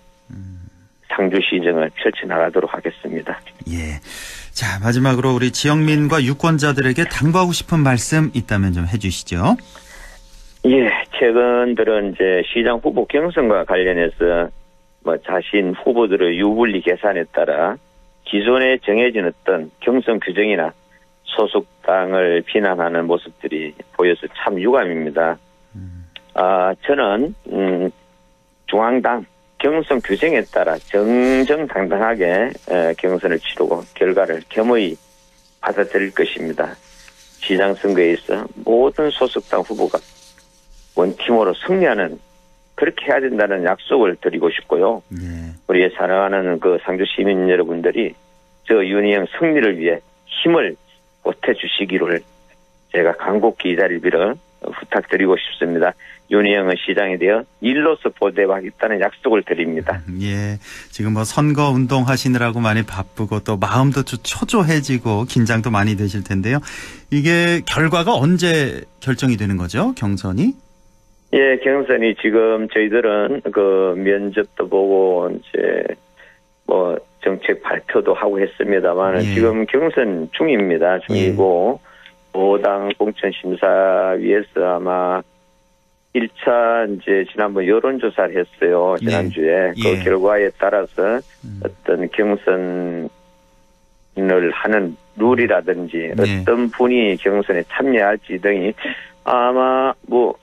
상주 시정을 펼쳐나가도록 하겠습니다. 자, 마지막으로 우리 지역민과 유권자들에게 당부하고 싶은 말씀 있다면 좀 해주시죠. 최근 들어 이제 시장 후보 경선과 관련해서 자신 후보들의 유불리 계산에 따라 기존에 정해진 어떤 경선 규정이나 소속당을 비난하는 모습들이 보여서 참 유감입니다. 저는 중앙당 경선 규정에 따라 정정당당하게 경선을 치르고 결과를 겸허히 받아들일 것입니다. 시장 선거에 있어 모든 소속당 후보가 원팀으로 승리하는 그렇게 해야 된다는 약속을 드리고 싶고요. 우리의 사랑하는 그 상주 시민 여러분들이 저 윤희영 승리를 위해 힘을 보태주시기를 제가 간곡히 이 자리를 빌어 부탁드리고 싶습니다. 윤희영은 시장에 대해 일로서 보답하겠다는 약속을 드립니다. 예, 지금 뭐 선거 운동 하시느라고 많이 바쁘고 또 마음도 좀 초조해지고 긴장도 많이 되실 텐데요. 이게 결과가 언제 결정이 되는 거죠? 경선이? 예, 경선이 지금 저희들은 그 면접도 보고 이제 뭐 정책 발표도 하고 했습니다만 지금 경선 중이고 5당 공천심사위에서 아마 1차 이제 지난번 여론조사를 했어요. 지난주에. 그 결과에 따라서 어떤 경선을 하는 룰이라든지 어떤 분이 경선에 참여할지 등이 아마 뭐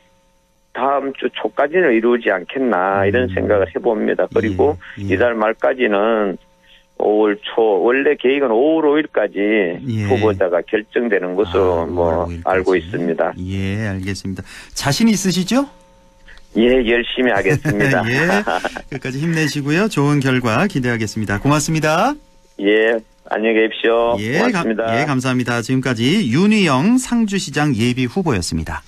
다음 주 초까지는 이루어지지 않겠나 이런 생각을 해봅니다. 그리고 이달 말까지는 5월 초 원래 계획은 5월 5일까지 후보자가 결정되는 것으로 뭐 알고 있습니다. 예, 알겠습니다. 자신 있으시죠? 예, 열심히 하겠습니다. 예, 끝까지 힘내시고요. 좋은 결과 기대하겠습니다. 고맙습니다. 예, 안녕히 계십시오. 예, 고맙습니다. 예, 감사합니다. 지금까지 윤희영 상주시장 예비 후보였습니다.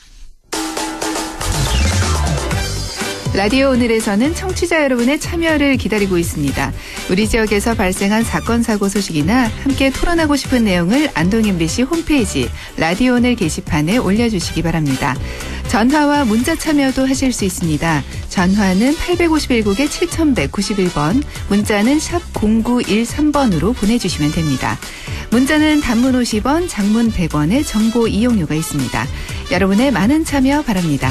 라디오 오늘에서는 청취자 여러분의 참여를 기다리고 있습니다. 우리 지역에서 발생한 사건 사고 소식이나 함께 토론하고 싶은 내용을 안동 MBC 홈페이지 라디오 오늘 게시판에 올려주시기 바랍니다. 전화와 문자 참여도 하실 수 있습니다. 전화는 851국에 7191번, 문자는 샵 0913번으로 보내주시면 됩니다. 문자는 단문 50원, 장문 100원의 정보 이용료가 있습니다. 여러분의 많은 참여 바랍니다.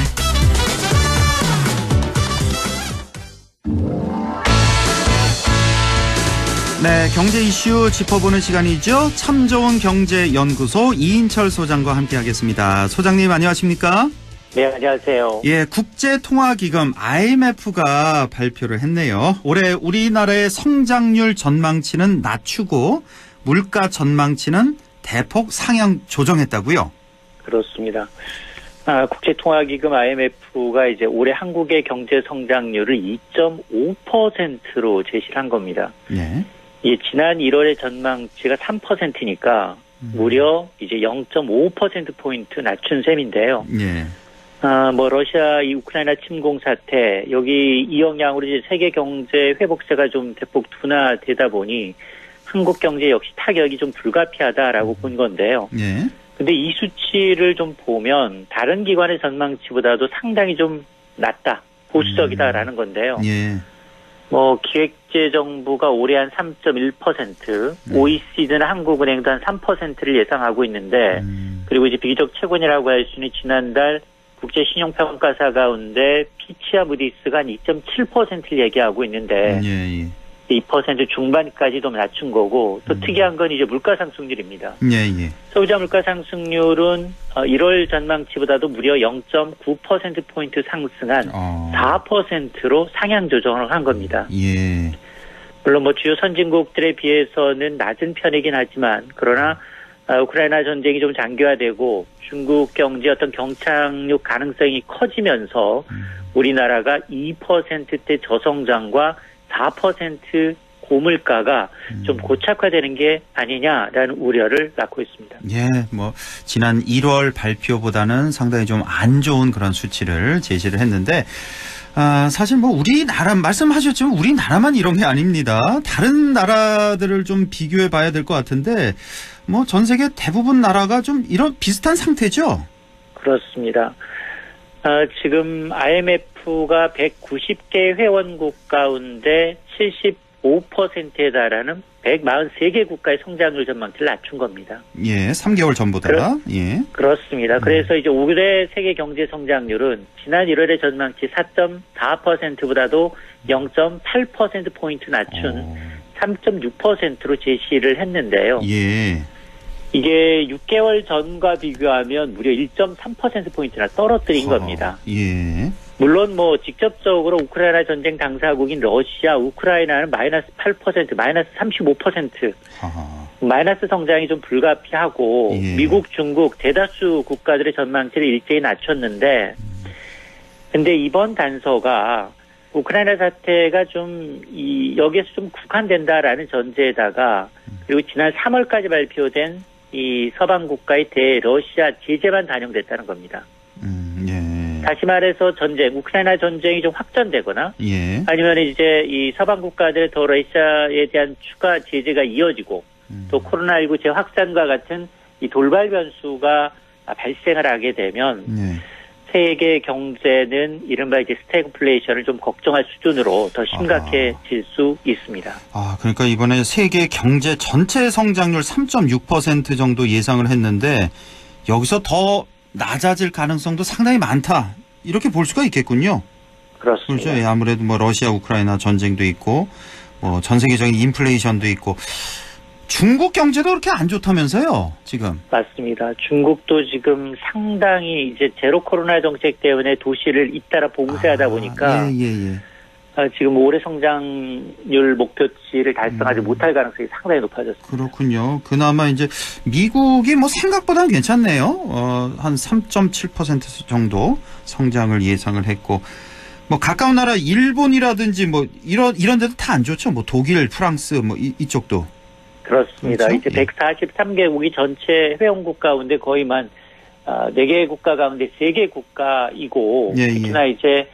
네, 경제 이슈 짚어보는 시간이죠. 참 좋은 경제연구소 이인철 소장과 함께하겠습니다. 소장님 안녕하십니까? 네, 안녕하세요. 예, 국제통화기금 IMF가 발표를 했네요. 올해 우리나라의 성장률 전망치는 낮추고 물가 전망치는 대폭 상향 조정했다고요? 그렇습니다. 국제통화기금 IMF가 이제 올해 한국의 경제 성장률을 2.5%로 제시를 한 겁니다. 네. 예, 지난 1월의 전망치가 3%니까 무려 이제 0.5%포인트 낮춘 셈인데요. 네. 뭐 러시아 이 우크라이나 침공 사태 여기 이 영향으로 이제 세계 경제 회복세가 좀 대폭 둔화되다 보니 한국 경제 역시 타격이 좀 불가피하다라고 본 건데요. 네. 근데 이 수치를 좀 보면 다른 기관의 전망치보다도 상당히 좀 낮다, 보수적이다라는 건데요. 예. 뭐 기획재정부가 올해 한 3.1%, OECD는 한국은행도 한 3%를 예상하고 있는데, 그리고 이제 비교적 최고냐라고 할 수 있는 지난달 국제신용평가사 가운데 피치와 무디스가 한 2.7%를 얘기하고 있는데, 2% 중반까지 좀 낮춘 거고, 또 특이한 건 이제 물가 상승률입니다. 소비자 물가 상승률은 1월 전망치보다도 무려 0.9%포인트 상승한 4%로 상향 조정을 한 겁니다. 예. 물론 뭐 주요 선진국들에 비해서는 낮은 편이긴 하지만, 그러나 우크라이나 전쟁이 좀 장기화되고 중국 경제 어떤 경착륙 가능성이 커지면서 우리나라가 2%대 저성장과 4% 고물가가 좀 고착화되는 게 아니냐라는 우려를 낳고 있습니다. 예, 뭐 지난 1월 발표보다는 상당히 좀 안 좋은 그런 수치를 제시를 했는데, 사실 뭐 우리나라 말씀하셨지만 우리나라만 이런 게 아닙니다. 다른 나라들을 좀 비교해 봐야 될 것 같은데, 뭐 전 세계 대부분 나라가 좀 이런 비슷한 상태죠? 그렇습니다. 지금 IMF가 190개 회원국 가운데 75%에 달하는 143개 국가의 성장률 전망치를 낮춘 겁니다. 예, 3개월 전보다. 예. 그렇습니다. 그래서 이제 올해 세계 경제 성장률은 지난 1월의 전망치 4.4%보다도 0.8%포인트 낮춘 3.6%로 제시를 했는데요. 예. 이게 6개월 전과 비교하면 무려 1.3%포인트나 떨어뜨린 겁니다. 예. 물론 뭐 직접적으로 우크라이나 전쟁 당사국인 러시아, 우크라이나는 마이너스 8%, 마이너스 35%, 마이너스 성장이 좀 불가피하고 예. 미국, 중국 대다수 국가들의 전망치를 일제히 낮췄는데 근데 이번 단서가 우크라이나 사태가 좀 여기에서 좀 국한된다라는 전제에다가 그리고 지난 3월까지 발표된 이 서방 국가의 대러시아 제재만 단용됐다는 겁니다. 예. 다시 말해서 우크라이나 전쟁이 좀 확전되거나 예. 아니면 이제 이 서방 국가들의 더 러시아에 대한 추가 제재가 이어지고 또 코로나19 재확산과 같은 이 돌발 변수가 발생을 하게 되면 예. 세계 경제는 이른바 이제 스태그플레이션을 좀 걱정할 수준으로 더 심각해질 수 있습니다. 그러니까 이번에 세계 경제 전체 성장률 3.6% 정도 예상을 했는데 여기서 더 낮아질 가능성도 상당히 많다. 이렇게 볼 수가 있겠군요. 그렇습니다. 그렇죠. 예, 아무래도 뭐 러시아 우크라이나 전쟁도 있고 뭐 전 세계적인 인플레이션도 있고 중국 경제도 그렇게 안 좋다면서요, 지금? 맞습니다. 중국도 지금 상당히 이제 제로 코로나 정책 때문에 도시를 잇따라 봉쇄하다 보니까 지금 올해 성장률 목표치를 달성하지 못할 가능성이 상당히 높아졌습니다. 그렇군요. 그나마 이제 미국이 뭐 생각보다는 괜찮네요. 한 3.7% 정도 성장을 예상을 했고 뭐 가까운 나라 일본이라든지 뭐 이런 데도 다 안 좋죠. 뭐 독일, 프랑스 뭐 이쪽도. 그렇습니다. 그렇죠? 이제 143개국이 전체 회원국 가운데 거의만 4개 국가 가운데 3개 국가이고 특히나 이제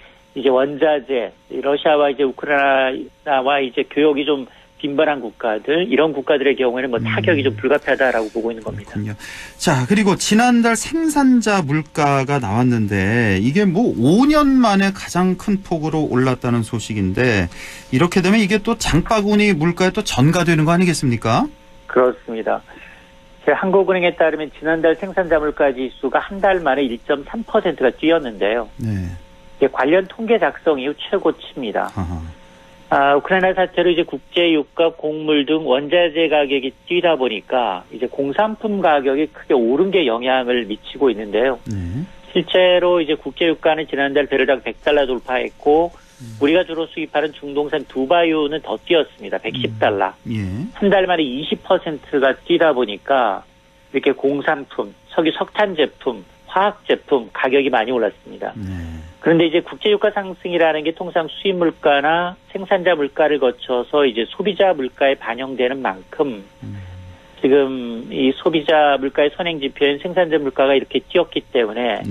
원자재, 러시아와 이제 우크라이나와 이제 교역이 좀 빈번한 국가들, 이런 국가들의 경우에는 뭐 타격이 좀 불가피하다라고 보고 있는 겁니다. 그렇군요. 자, 그리고 지난달 생산자 물가가 나왔는데 이게 뭐 5년 만에 가장 큰 폭으로 올랐다는 소식인데 이렇게 되면 이게 또 장바구니 물가에 또 전가되는 거 아니겠습니까? 그렇습니다. 한국은행에 따르면 지난달 생산자 물가 지수가 한 달 만에 1.3%가 뛰었는데요. 네. 관련 통계 작성 이후 최고치입니다. 우크라이나 사태로 이제 국제 유가, 곡물 등 원자재 가격이 뛰다 보니까 이제 공산품 가격이 크게 오른 게 영향을 미치고 있는데요. 실제로 이제 국제 유가는 지난달 배럴당 $100 돌파했고 우리가 주로 수입하는 중동산 두바이유는 더 뛰었습니다. $110. 한 달 만에 20%가 뛰다 보니까 이렇게 공산품, 석탄 제품, 화학 제품 가격이 많이 올랐습니다. 그런데 이제 국제유가 상승이라는 게 통상 수입 물가나 생산자 물가를 거쳐서 이제 소비자 물가에 반영되는 만큼 지금 이 소비자 물가의 선행 지표인 생산자 물가가 이렇게 뛰었기 때문에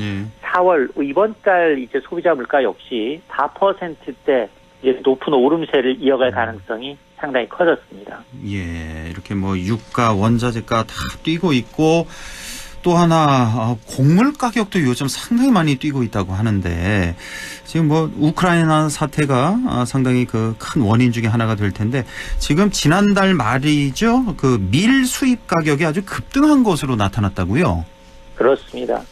4월 이번 달 이제 소비자 물가 역시 4%대 이제 높은 오름세를 이어갈 가능성이 상당히 커졌습니다. 예, 이렇게 뭐 유가, 원자재가 다 뛰고 있고. 또 하나 곡물 가격도 요즘 상당히 많이 뛰고 있다고 하는데 지금 뭐 우크라이나 사태가 상당히 그 큰 원인 중에 하나가 될 텐데 지금 지난달 말이죠. 그 밀 수입 가격이 아주 급등한 것으로 나타났다고요? 그렇습니다.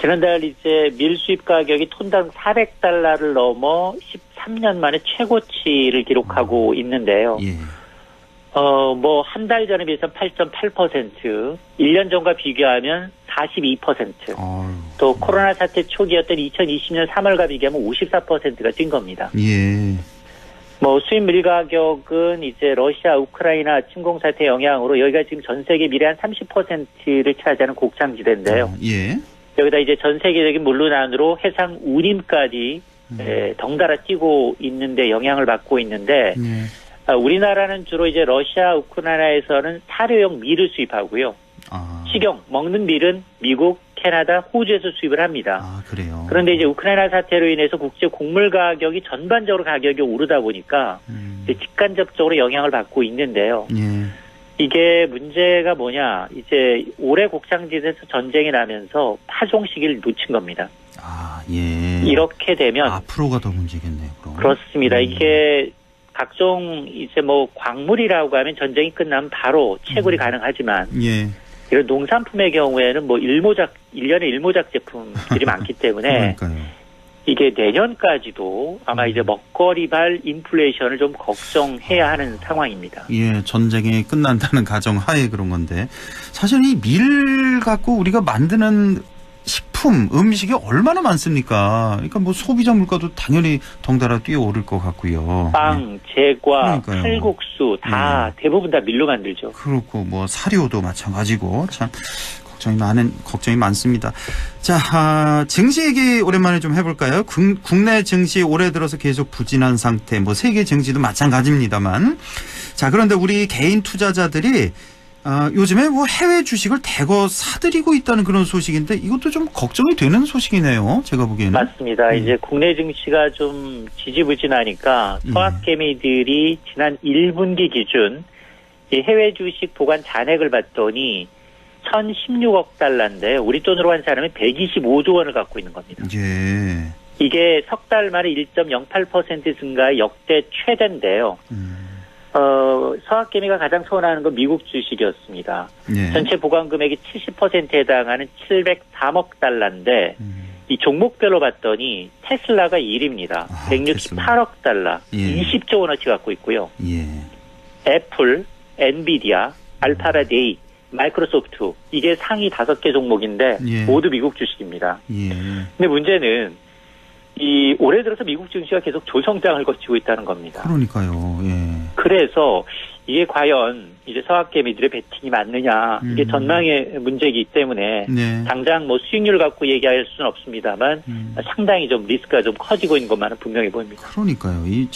지난달 이제 밀 수입 가격이 톤당 $400를 넘어 13년 만에 최고치를 기록하고 있는데요. 뭐 한 달 전에 비해서 8.8%, 1년 전과 비교하면 42%, 또 코로나 사태 초기였던 2020년 3월과 비교하면 54%가 뛴 겁니다. 뭐 수입 밀 가격은 이제 러시아, 우크라이나 침공 사태 영향으로 여기가 지금 전 세계 밀의 한 30%를 차지하는 곡창지대인데요. 여기다 이제 전 세계적인 물론 안으로 해상 운임까지 덩달아 뛰고 있는데 영향을 받고 있는데. 우리나라는 주로 이제 러시아, 우크라이나에서는 사료용 밀을 수입하고요. 식용, 먹는 밀은 미국, 캐나다, 호주에서 수입을 합니다. 그래요. 그런데 이제 우크라이나 사태로 인해서 국제 곡물 가격이 전반적으로 가격이 오르다 보니까 이제 직간접적으로 영향을 받고 있는데요. 이게 문제가 뭐냐? 이제 올해 곡창지대에서 전쟁이 나면서 파종 시기를 놓친 겁니다. 이렇게 되면 앞으로가 더 문제겠네요. 그럼. 그렇습니다. 이게 각종 이제 뭐 광물이라고 하면 전쟁이 끝나면 바로 채굴이 가능하지만 이런 농산품의 경우에는 뭐 1년에 일모작 제품들이 많기 때문에 이게 내년까지도 아마 이제 먹거리발 인플레이션을 좀 걱정해야 하는 상황입니다. 전쟁이 끝난다는 가정 하에 그런 건데 사실 이 밀 갖고 우리가 만드는 식품, 음식이 얼마나 많습니까? 그러니까 뭐 소비자 물가도 당연히 덩달아 뛰어오를 것 같고요. 빵, 제과, 그러니까요. 칼국수 다 대부분 다 밀로 만들죠. 그렇고 뭐 사료도 마찬가지고 참 걱정이 많습니다. 자, 증시 얘기 오랜만에 좀 해볼까요? 국내 증시 올해 들어서 계속 부진한 상태, 뭐 세계 증시도 마찬가지입니다만. 자, 그런데 우리 개인 투자자들이 요즘에 뭐 해외 주식을 대거 사들이고 있다는 그런 소식인데 이것도 좀 걱정이 되는 소식이네요. 제가 보기에는. 맞습니다. 이제 국내 증시가 좀 지지부진하니까 서학개미들이 지난 1분기 기준 이 해외 주식 보관 잔액을 봤더니 1,016억 달러인데 우리 돈으로 환산하면 125조 원을 갖고 있는 겁니다. 예. 이게 석 달 만에 1.08% 증가의 역대 최대인데요. 서학개미가 가장 선호하는 건 미국 주식이었습니다. 예. 전체 보관 금액이 70%에 해당하는 703억 달러인데 이 종목별로 봤더니 테슬라가 1위입니다. 168억 달러, 예. 20조 원어치 갖고 있고요. 예. 애플, 엔비디아, 알파라데이, 마이크로소프트 이게 상위 5개 종목인데 예. 모두 미국 주식입니다. 예. 근데 문제는 이 올해 들어서 미국 증시가 계속 조성장을 거치고 있다는 겁니다. 그러니까요. 예. 그래서 이게 과연 이제 서학개미들의 베팅이 맞느냐 이게 전망의 문제이기 때문에 네. 당장 뭐 수익률 갖고 얘기할 수는 없습니다만 상당히 좀 리스크가 좀 커지고 있는 것만은 분명히 보입니다. 그러니까요. 이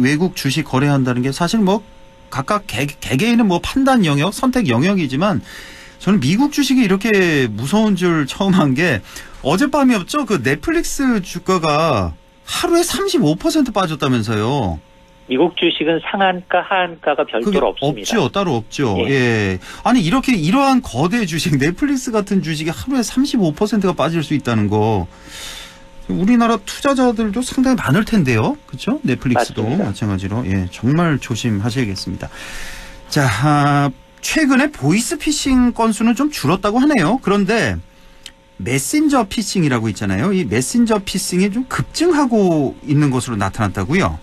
외국 주식 거래한다는 게 사실 뭐 각각 개개인은 뭐 판단 영역, 선택 영역이지만 저는 미국 주식이 이렇게 무서운 줄 처음 한 게 어젯밤이었죠. 그 넷플릭스 주가가 하루에 35% 빠졌다면서요. 미국 주식은 상한가, 하한가가 별도로 없습니다. 없죠. 따로 없죠. 예. 예. 아니 이러한 거대 주식, 넷플릭스 같은 주식이 하루에 35%가 빠질 수 있다는 거. 우리나라 투자자들도 상당히 많을 텐데요. 그렇죠? 넷플릭스도 맞습니다. 마찬가지로. 예, 정말 조심하셔야겠습니다. 자, 최근에 보이스피싱 건수는 좀 줄었다고 하네요. 그런데 메신저 피싱이라고 있잖아요. 이 메신저 피싱이 좀 급증하고 있는 것으로 나타났다고요?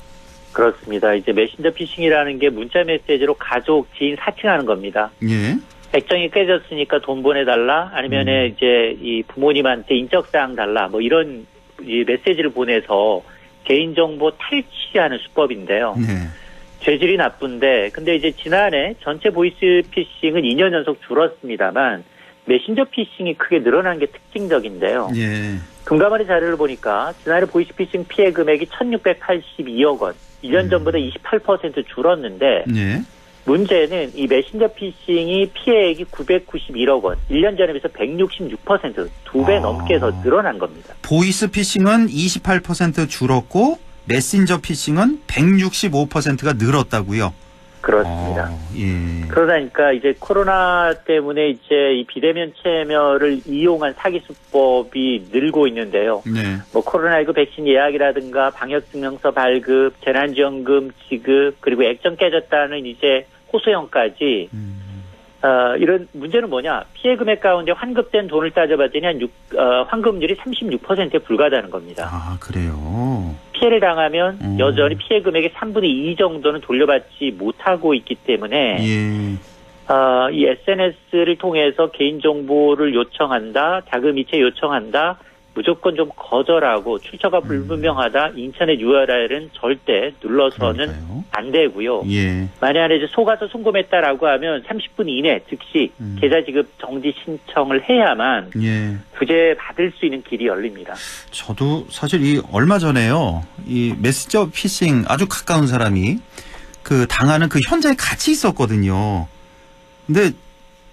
그렇습니다. 이제 메신저 피싱이라는 게 문자 메시지로 가족, 지인 사칭하는 겁니다. 예. 액정이 깨졌으니까 돈 보내달라, 아니면 이제 이 부모님한테 인적사항 달라, 뭐 이런 이 메시지를 보내서 개인정보 탈취하는 수법인데요. 네. 죄질이 나쁜데, 근데 이제 지난해 전체 보이스 피싱은 2년 연속 줄었습니다만, 메신저 피싱이 크게 늘어난 게 특징적인데요. 예. 금감원의 자료를 보니까 지난해 보이스 피싱 피해 금액이 1,682억 원, 1년 전보다 28% 줄었는데, 예. 문제는 이 메신저 피싱이 피해액이 991억 원, 1년 전에 비해서 166%, 2배 넘게 더 늘어난 겁니다. 보이스 피싱은 28% 줄었고 메신저 피싱은 165%가 늘었다고요? 그렇습니다. 예. 그러다니까 이제 코로나 때문에 이제 이 비대면 참여를 이용한 사기 수법이 늘고 있는데요. 네. 뭐 코로나19 백신 예약이라든가 방역증명서 발급, 재난지원금 지급, 그리고 액정 깨졌다는 이제 호소형까지 이런 문제는 뭐냐? 피해 금액 가운데 환급된 돈을 따져봤더니 환급률이 36%에 불과하다는 겁니다. 아, 그래요? 피해를 당하면 여전히 피해 금액의 3분의 2 정도는 돌려받지 못하고 있기 때문에 예. 이 SNS를 통해서 개인정보를 요청한다, 자금 이체 요청한다, 무조건 좀 거절하고 출처가 불분명하다, 인터넷 URL은 절대 눌러서는 그러니까요. 안 되고요. 예. 만약에 이제 속아서 송금했다라고 하면 30분 이내 즉시 계좌 지급 정지 신청을 해야만 예. 구제 받을 수 있는 길이 열립니다. 저도 사실 얼마 전에요. 이 메신저 피싱 아주 가까운 사람이 그 당하는 그 현장에 같이 있었거든요. 근데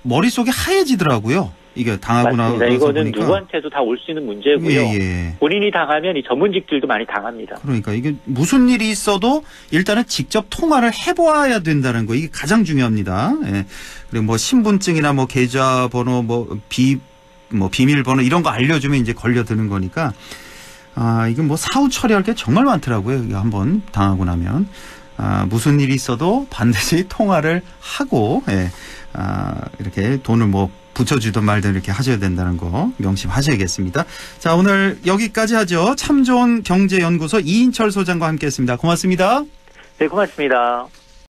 머릿속이 하얘지더라고요. 이게 당하고 나서 맞습니다. 이거는 보니까. 누구한테도 다 올 수 있는 문제고요. 예. 본인이 당하면 이 전문직들도 많이 당합니다. 그러니까 이게 무슨 일이 있어도 일단은 직접 통화를 해봐야 된다는 거, 이게 가장 중요합니다. 예. 그리고 뭐 신분증이나 뭐 계좌번호, 비밀번호 이런 거 알려주면 이제 걸려드는 거니까. 이건 뭐 사후 처리할 게 정말 많더라고요. 이거 한번 당하고 나면. 무슨 일이 있어도 반드시 통화를 하고, 이렇게 돈을 뭐 붙여주든 말든 이렇게 하셔야 된다는 거 명심하셔야겠습니다. 자, 오늘 여기까지 하죠. 참 좋은 경제연구소 이인철 소장과 함께했습니다. 고맙습니다. 네, 고맙습니다.